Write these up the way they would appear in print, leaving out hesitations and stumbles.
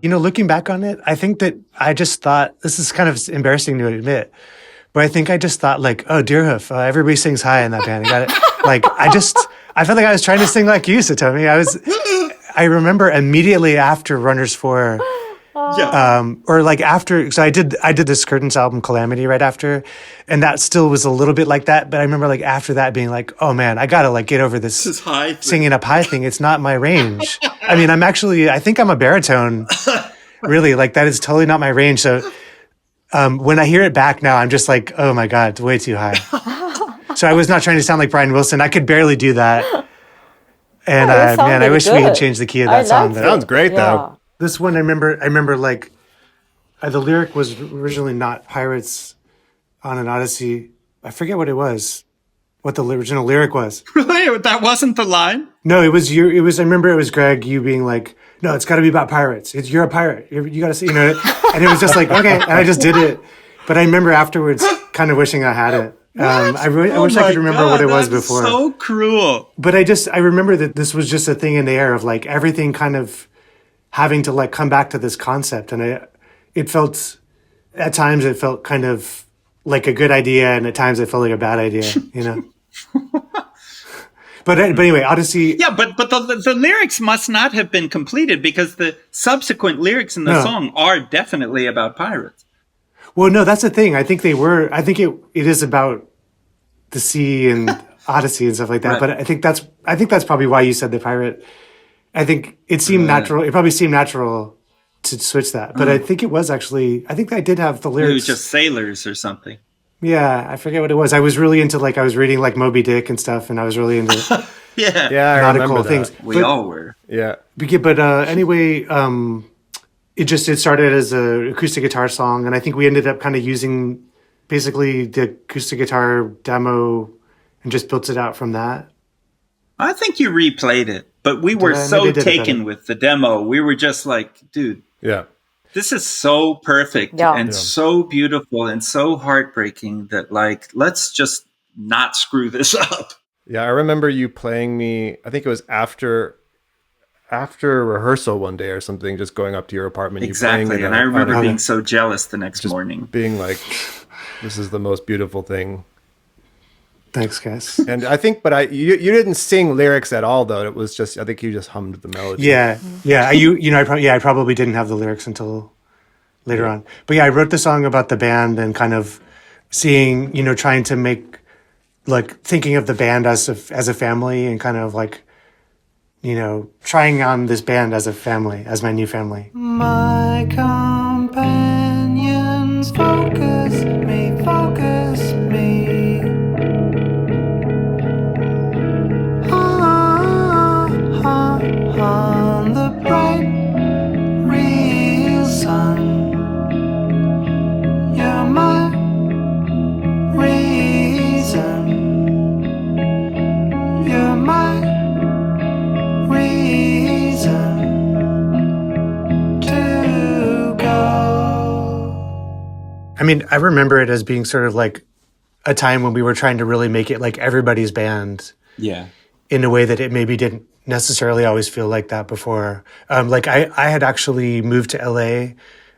Looking back on it, I think that I just thought, this is kind of embarrassing to admit, but I think I just thought like, oh, Deerhoof, everybody sings high in that band. I got it. Like, I felt like I was trying to sing like you, Satomi. I remember immediately after Runners Four, Yeah. or like after, so I did this Curtains album Calamity right after, and that still was a little bit like that. But I remember like after that being like, oh man, I gotta like get over This this is high thing. singing up high thing. It's not my range. I mean, I think I'm a baritone. Really, like that is totally not my range. So when I hear it back now, I'm just like, oh my God, it's way too high. So I was not trying to sound like Brian Wilson. I could barely do that. And Oh, it man, I sounded wish we had good. changed the key of I that song. liked But it. Sounds great, though. this one, I remember like the lyric was originally not pirates on an Odyssey. I forget what it was, what the original lyric was. Really? That wasn't the line? No, it was you. It was. I remember it was Greg. You being like, "No, it's got to be about pirates. You're a pirate. You got to see." And it was just like, okay, and I just did it. But I remember afterwards, kind of wishing I had it. I wish I could remember what it was before. So cruel. But I remember that this was just a thing in the air of like everything kind of having to like come back to this concept, and at times it felt kind of like a good idea, and at times it felt like a bad idea. But anyway, Odyssey. Yeah, but the lyrics must not have been completed because the subsequent lyrics in the song are definitely about pirates. Well, no, that's the thing. I think they were. I think it is about the sea and Odyssey and stuff like that. Right. But I think that's probably why you said the pirate. I think it seemed natural. It probably seemed natural to switch that. But I think it was actually. I think I did have the lyrics. It was just sailors or something. Yeah, I forget what it was. I was really into I was reading like Moby Dick and stuff, and I was really into Yeah. I nautical remember things. that. We all were. Yeah. But anyway, it started as an acoustic guitar song, and I think we ended up kind of using basically the acoustic guitar demo and just built it out from that. I think you replayed it, but we were so maybe I did it taken better. with the demo. We were just like, dude, Yeah. this is so perfect and so beautiful and so heartbreaking that like, let's just not screw this up. Yeah, I remember you playing me, I think it was after rehearsal one day or something, just going up to your apartment. Exactly. You playing And I remember being so jealous the next morning. being like, this is the most beautiful thing. Thanks, guys. And I think, but you didn't sing lyrics at all, though. It was just, I think you just hummed the melody. Yeah. I probably didn't have the lyrics until later on. But yeah, I wrote the song about the band and kind of seeing, trying to make like thinking of the band as a family and kind of like, trying on this band as a family, as my new family. My companions focus me. On the bright, real sun. You're my reason. You're my reason to go. I mean, I remember it as being sort of like a time when we were trying to really make it like everybody's band. Yeah. In a way that it maybe didn't necessarily always feel like that before. I had actually moved to LA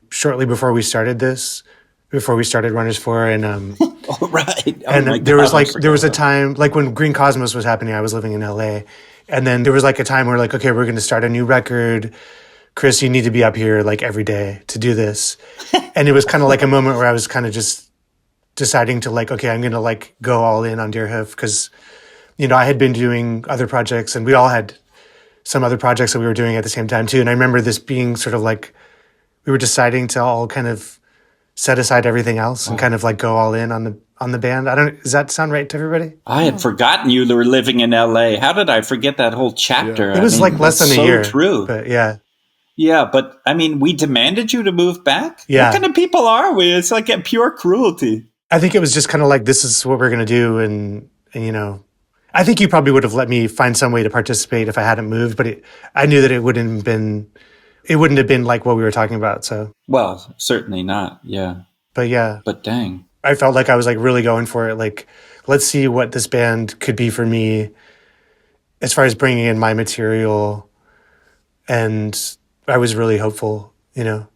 shortly before we started Runners Four, and Oh, right. Oh, and my there God, was a time like when Green Cosmos was happening, I was living in LA, and then there was like a time where like, okay, we're going to start a new record. Chris, you need to be up here like every day to do this. And it was kind of like a moment where I was kind of just deciding to like, okay, I'm going to like go all in on Deerhoof because, I had been doing other projects and we all had some other projects that we were doing at the same time too. And I remember this being sort of like, we were deciding to all kind of set aside everything else and kind of like go all in on the band. Does that sound right to everybody? I had forgotten you were living in LA. How did I forget that whole chapter? It was like less than a year. True. But yeah. Yeah, but I mean, we demanded you to move back? Yeah. What kind of people are we? It's like a pure cruelty. I think it was just kind of like, this is what we're going to do. And I think you probably would have let me find some way to participate if I hadn't moved, but I knew that it wouldn't have been like what we were talking about. So, well, certainly not. Yeah. But yeah, but dang, I felt like I was like really going for it. Like, let's see what this band could be for me as far as bringing in my material. And I was really hopeful you know.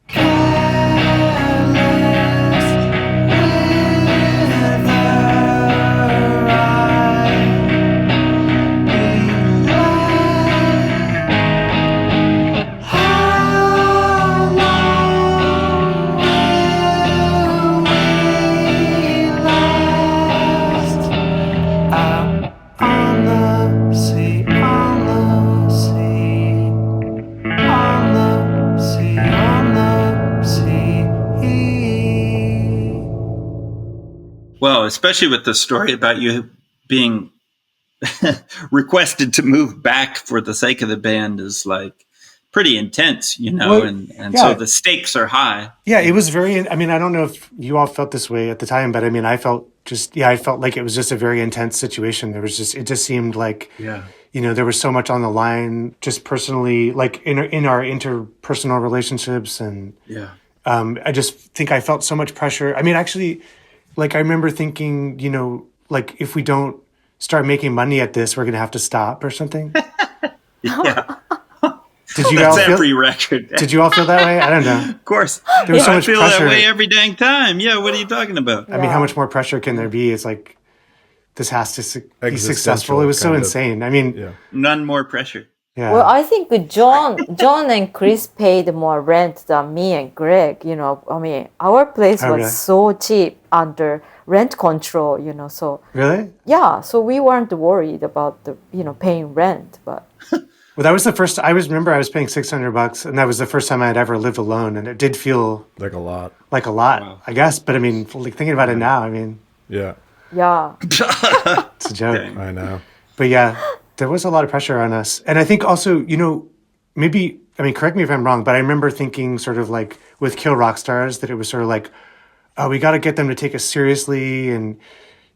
Well, especially with the story about you being requested to move back for the sake of the band is like pretty intense, you know, Well, and so the stakes are high. Yeah, it was very, I mean, I don't know if you all felt this way at the time, but I mean, I felt like it was just a very intense situation. It just seemed like, you know, there was so much on the line, just personally, like in our interpersonal relationships. And I just think I felt so much pressure. I mean, actually, like I remember thinking, you know, like if we don't start making money at this, we're going to have to stop or something. Yeah. Did you That's all every record. Did you all feel that way? I don't know. Of course. There was so much I feel pressure. that way every dang time. Yeah, what are you talking about? I mean, how much more pressure can there be? It's like, this has to be successful. It was so insane. I mean, none more pressure. Yeah. Well, I think John and Chris paid more rent than me and Greg. You know, I mean, our place was so cheap under rent control. You know, so really, yeah. So we weren't worried about the paying rent. But well, that was the first. I remember I was paying $600, and that was the first time I had ever lived alone, and it did feel like a lot. Wow. I guess. But I mean, like thinking about it now, I mean, yeah, it's a joke. I know. But yeah. There was a lot of pressure on us. And I think also, you know, maybe, I mean, correct me if I'm wrong, but I remember thinking sort of like with Kill Rock Stars that it was sort of like, oh, we got to get them to take us seriously. And,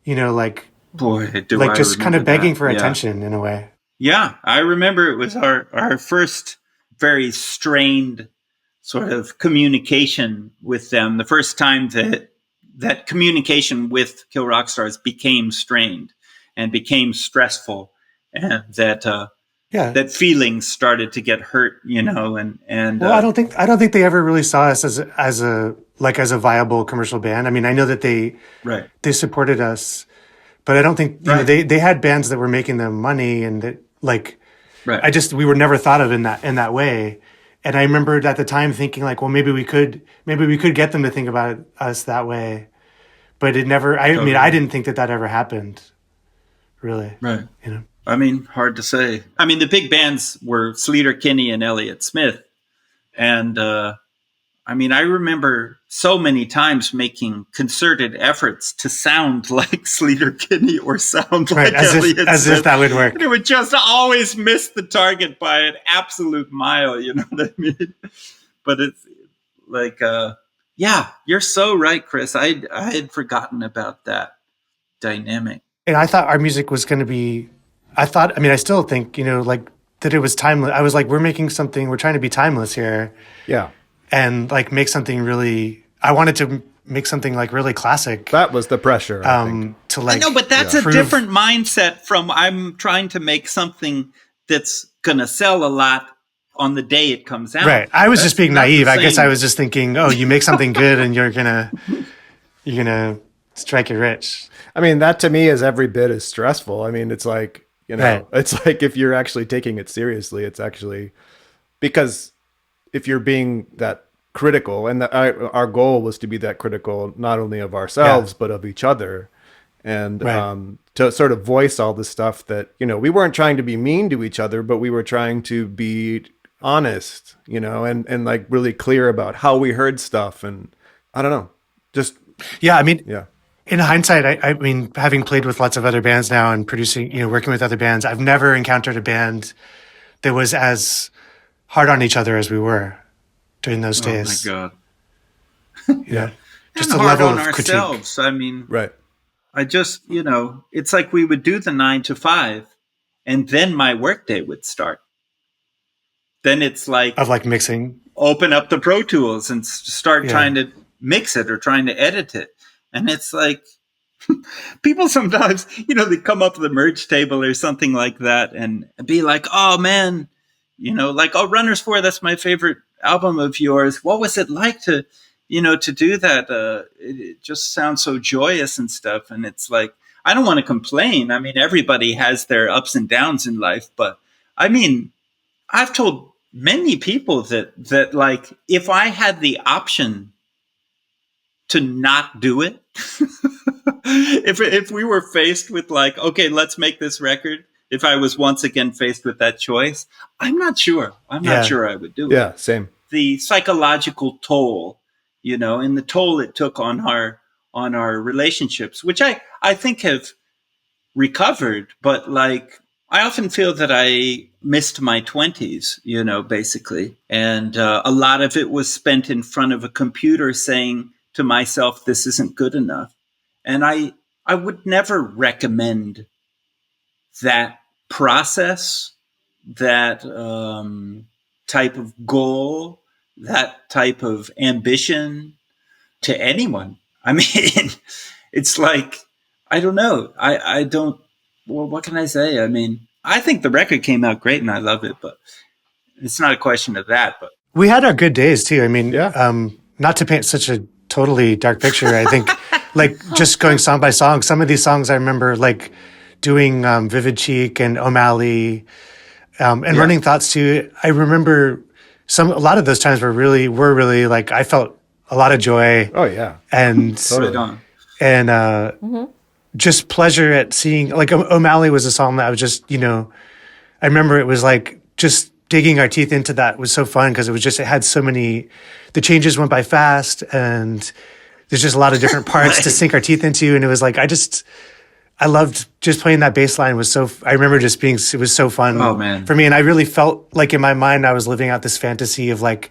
you know, like, just kind of begging for attention in a way. Yeah. I remember it was our first very strained sort of communication with them. The first time that communication with Kill Rock Stars became strained and became stressful. And that feelings started to get hurt, you know, and well, I don't think they ever really saw us as a viable commercial band. I mean, I know that they supported us, but I don't think you know, they had bands that were making them money, and that like we were never thought of in that way. And I remembered at the time thinking like, well, maybe we could get them to think about us that way, but it never. I mean, I didn't think that ever happened, really. Right. You know. I mean, hard to say. I mean, the big bands were Sleater Kinney and Elliott Smith. And, I mean, I remember so many times making concerted efforts to sound like Sleater Kinney or sound like Elliott Smith. As if that would work. And it would just always miss the target by an absolute mile, you know what I mean? But it's like, you're so right, Chris. I had forgotten about that dynamic. And I thought our music was going to be... I still think, you know, like that it was timeless. I was like, we're trying to be timeless here. Yeah. And like make something really, I wanted to make something like really classic. That was the pressure. To like, I know, but that's a different mindset from I'm trying to make something that's going to sell a lot on the day it comes out. Right. I was just being naive. I guess I was just thinking, oh, you make something good and you're going to strike it rich. I mean, that to me is every bit as stressful. I mean, it's like, you know, it's like if you're actually taking it seriously, it's actually because if you're being that critical, and our goal was to be that critical, not only of ourselves, but of each other. And to sort of voice all the stuff that, you know, we weren't trying to be mean to each other, but we were trying to be honest, you know, and like really clear about how we heard stuff. And I don't know, just. Yeah. I mean, in hindsight, I mean, having played with lots of other bands now and producing, you know, working with other bands, I've never encountered a band that was as hard on each other as we were during those days. Oh my God. Yeah. Just and a hard level on of ourselves. Critique. I mean, I just, you know, it's like we would do the 9 to 5 and then my workday would start. Then it's like. Of like mixing. Open up the Pro Tools and start trying to mix it or trying to edit it. And it's like people sometimes, you know, they come up to the merch table or something like that and be like, oh, man, you know, like, oh, Runners Four, that's my favorite album of yours. What was it like to, to do that? It just sounds so joyous and stuff. And it's like, I don't want to complain. I mean, everybody has their ups and downs in life, but I mean, I've told many people that like, if I had the option to not do it, if we were faced with like, okay, let's make this record. If I was once again faced with that choice, I'm not sure. I'm not sure I would do it. Yeah, same. The psychological toll, and the toll it took on our relationships, which I think have recovered, but like I often feel that I missed my 20s, basically. And a lot of it was spent in front of a computer saying to myself, this isn't good enough. And I would never recommend that process, that type of goal, that type of ambition to anyone. I mean, it's like, I don't know. I don't, well, what can I say? I mean, I think the record came out great and I love it, but it's not a question of that. But we had our good days too. I mean, not to paint such a totally dark picture, I think like just going song by song, some of these songs I remember like doing Vivid Cheek and O'Malley and Running Thoughts too. I remember a lot of those times were really like, I felt a lot of joy. Oh yeah. And Totally. and just pleasure at seeing, like O'Malley was a song that I was just, I remember it was like just digging our teeth into that was so fun because it had so many, the changes went by fast and there's just a lot of different parts to sink our teeth into. And it was like, I loved just playing that bass line I remember just it was so fun for me. And I really felt like in my mind, I was living out this fantasy of like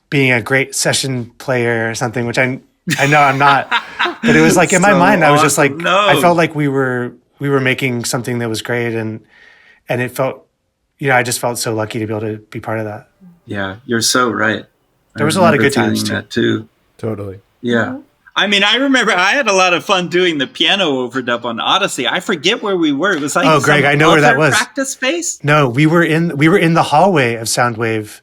being a great session player or something, which I know I'm not, but it was like in my mind, I was just like, I felt like we were making something that was great. And it felt, I just felt so lucky to be able to be part of that. Yeah, you're so right. There was a lot of good times too. Totally. Yeah. Mm-hmm. I mean, I remember I had a lot of fun doing the piano overdub on Odyssey. I forget where we were. It was like Greg, I know where that was. Practice space? No, we were in the hallway of Soundwave.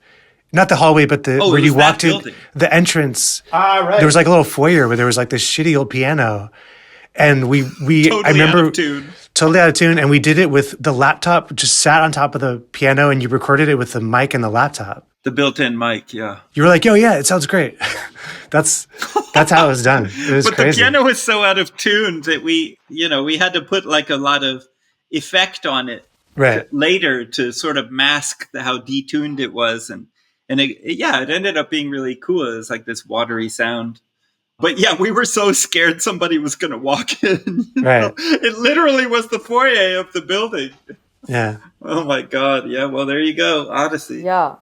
Not the hallway, but where you walked to the entrance. Right. There was like a little foyer where there was like this shitty old piano. And we totally I remember out of tune. Totally out of tune. And we did it with the laptop, just sat on top of the piano and you recorded it with the mic and the laptop. The built-in mic, yeah. You were like, yo, yeah, it sounds great. That's how it was done. It was crazy. The piano was so out of tune that we had to put like a lot of effect on it later to sort of mask how detuned it was. And it ended up being really cool. It was like this watery sound. But yeah, we were so scared somebody was going to walk in. Right. It literally was the foyer of the building. Yeah. Oh my God. Yeah. Well, there you go. Odyssey. Yeah.